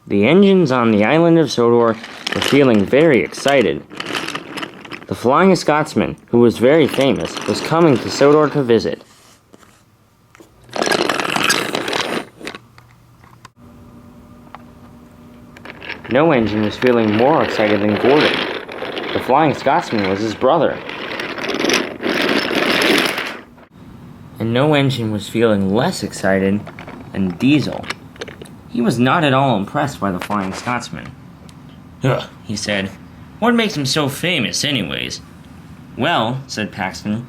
The engines on the island of Sodor were feeling very excited. The Flying Scotsman, who was very famous, was coming to Sodor to visit. No engine was feeling more excited than Gordon. The Flying Scotsman was his brother. And no engine was feeling less excited than Diesel. He was not at all impressed by the Flying Scotsman. "Ugh," he said. "What makes him so famous, anyways?" "Well," said Paxton,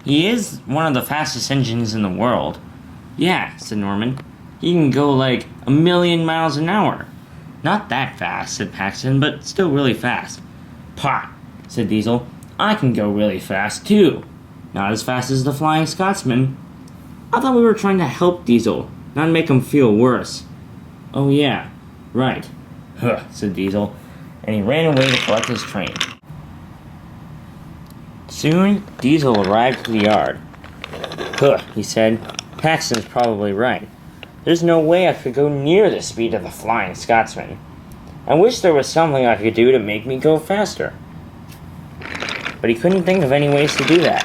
"he is one of the fastest engines in the world." "Yeah," said Norman. "He can go like 1,000,000 miles an hour." "Not that fast," said Paxton, "but still really fast." "Pah," said Diesel. "I can go really fast, too. Not as fast as the Flying Scotsman." "I thought we were trying to help Diesel, not make him feel worse." "Oh yeah, right." "Huh," said Diesel, and he ran away to collect his train. Soon, Diesel arrived at the yard. "Huh," he said. "Paxton's probably right. There's no way I could go near the speed of the Flying Scotsman. I wish there was something I could do to make me go faster." But he couldn't think of any ways to do that.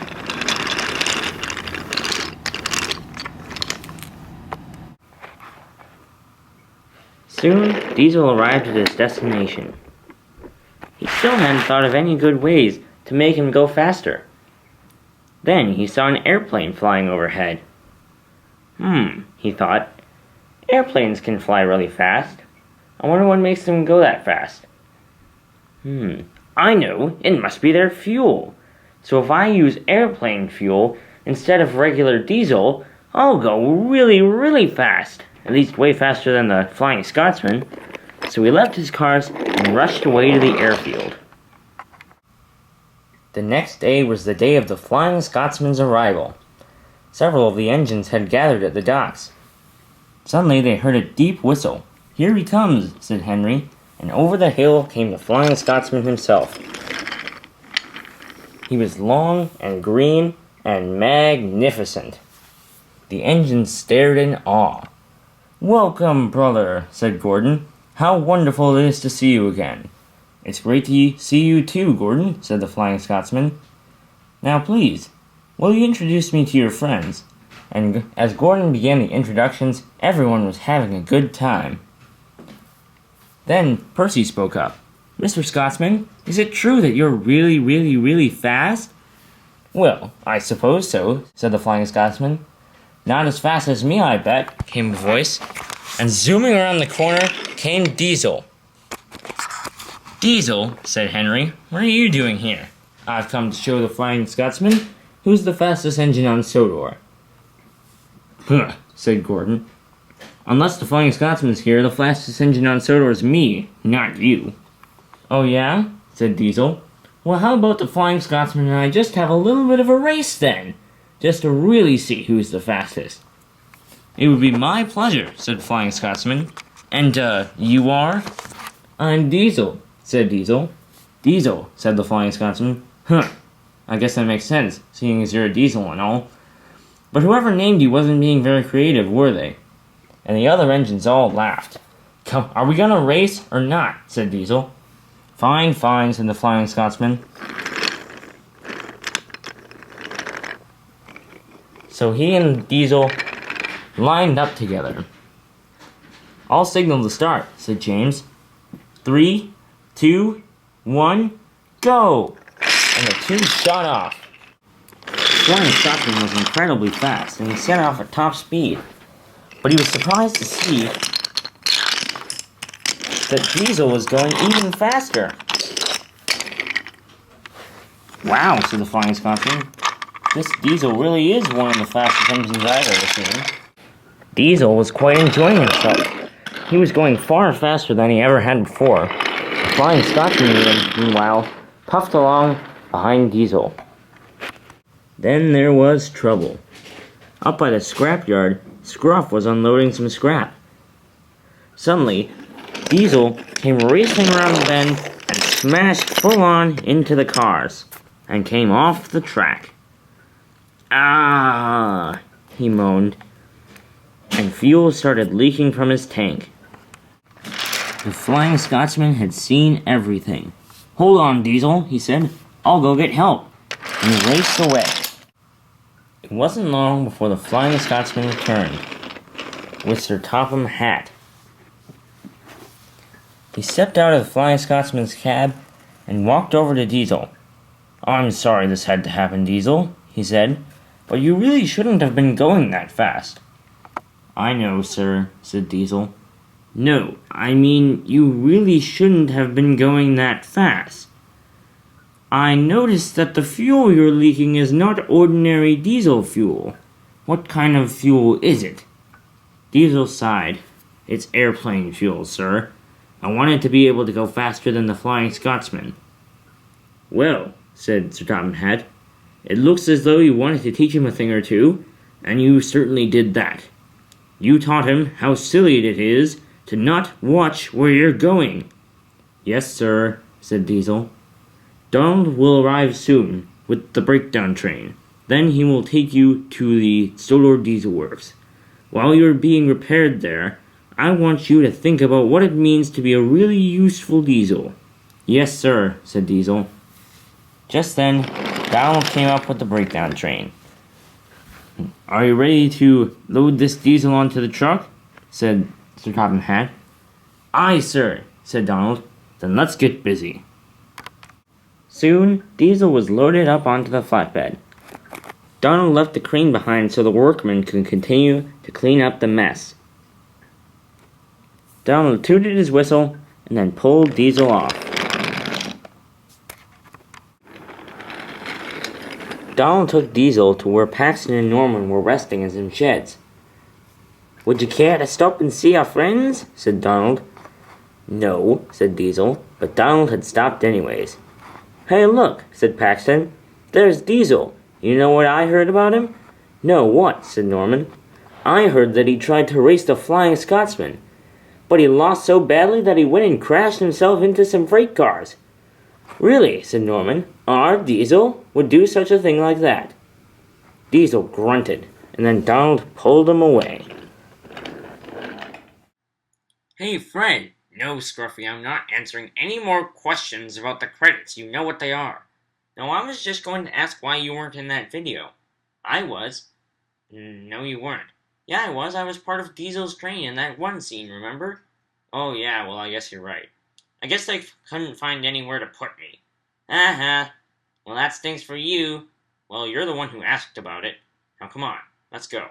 Soon, Diesel arrived at his destination. He still hadn't thought of any good ways to make him go faster. Then he saw an airplane flying overhead. He thought, "Airplanes can fly really fast. I wonder what makes them go that fast. I know, it must be their fuel. So if I use airplane fuel instead of regular diesel, I'll go really, really fast. At least way faster than the Flying Scotsman." So he left his cars and rushed away to the airfield. The next day was the day of the Flying Scotsman's arrival. Several of the engines had gathered at the docks. Suddenly they heard a deep whistle. "Here he comes," said Henry, and over the hill came the Flying Scotsman himself. He was long and green and magnificent. The engines stared in awe. "Welcome, brother," said Gordon. "How wonderful it is to see you again." "It's great to see you too, Gordon," said the Flying Scotsman. "Now please, will you introduce me to your friends?" And as Gordon began the introductions, everyone was having a good time. Then Percy spoke up. "Mr. Scotsman, is it true that you're really, really, really fast?" "Well, I suppose so," said the Flying Scotsman. "Not as fast as me, I bet," came a voice. And zooming around the corner came Diesel. "Diesel," said Henry, "what are you doing here?" "I've come to show the Flying Scotsman who's the fastest engine on Sodor." "Huh," said Gordon. "Unless the Flying Scotsman's here, the fastest engine on Sodor is me, not you." "Oh yeah?" said Diesel. "Well, how about the Flying Scotsman and I just have a little bit of a race then? Just to really see who's the fastest." "It would be my pleasure," said Flying Scotsman. "And, you are?" "I'm Diesel," said Diesel. "Diesel," said the Flying Scotsman. "Huh, I guess that makes sense, seeing as you're a diesel and all. But whoever named you wasn't being very creative, were they?" And the other engines all laughed. "Come, are we gonna race or not?" said Diesel. "Fine, fine," said the Flying Scotsman. So he and Diesel lined up together. "I'll signal to start," said James. 3, 2, 1, go! And the two shot off. Flying Scottsman was incredibly fast, and he set off at top speed. But he was surprised to see that Diesel was going even faster. "Wow," said the Flying Scotsman. "This Diesel really is one of the fastest engines I've ever seen." Diesel was quite enjoying himself. He was going far faster than he ever had before. The Flying Scotsman, meanwhile, puffed along behind Diesel. Then there was trouble. Up by the scrapyard, Scruff was unloading some scrap. Suddenly, Diesel came racing around the bend and smashed full-on into the cars, and came off the track. "Ah!" he moaned, and fuel started leaking from his tank. The Flying Scotsman had seen everything. "Hold on, Diesel," he said. "I'll go get help." And he raced away. It wasn't long before the Flying Scotsman returned with Sir Topham's hat. He stepped out of the Flying Scotsman's cab and walked over to Diesel. "I'm sorry this had to happen, Diesel," he said, "but you really shouldn't have been going that fast." "I know, sir," said Diesel. "No, I mean, you really shouldn't have been going that fast. I noticed that the fuel you're leaking is not ordinary diesel fuel. What kind of fuel is it?" Diesel sighed. "It's airplane fuel, sir. I wanted to be able to go faster than the Flying Scotsman." "Well," said Sir Topham Hatt, "it looks as though you wanted to teach him a thing or two, and you certainly did that. You taught him how silly it is to not watch where you're going." "Yes, sir," said Diesel. "Donald will arrive soon with the breakdown train. Then he will take you to the Sodor Diesel Works. While you're being repaired there, I want you to think about what it means to be a really useful diesel." "Yes, sir," said Diesel. Just then, Donald came up with the breakdown train. "Are you ready to load this diesel onto the truck?" said Sir Topham Hatt. "Aye, sir," said Donald. "Then let's get busy." Soon, Diesel was loaded up onto the flatbed. Donald left the crane behind so the workmen could continue to clean up the mess. Donald tooted his whistle and then pulled Diesel off. Donald took Diesel to where Paxton and Norman were resting in some sheds. "Would you care to stop and see our friends?" said Donald. "No," said Diesel, but Donald had stopped anyways. "Hey, look," said Paxton. "There's Diesel. You know what I heard about him?" "No, what?" said Norman. "I heard that he tried to race the Flying Scotsman, but he lost so badly that he went and crashed himself into some freight cars." "Really?" said Norman. "Our Diesel would do such a thing like that?" Diesel grunted, and then Donald pulled him away. "Hey, Fred." "No, Scruffy, I'm not answering any more questions about the credits. You know what they are." "No, I was just going to ask why you weren't in that video." "I was." "No, you weren't." "Yeah, I was. I was part of Diesel's train in that one scene, remember?" "Oh, yeah, well, I guess you're right. I guess they couldn't find anywhere to put me." "Uh-huh. Well, that stinks for you." "Well, you're the one who asked about it. Now, come on, let's go."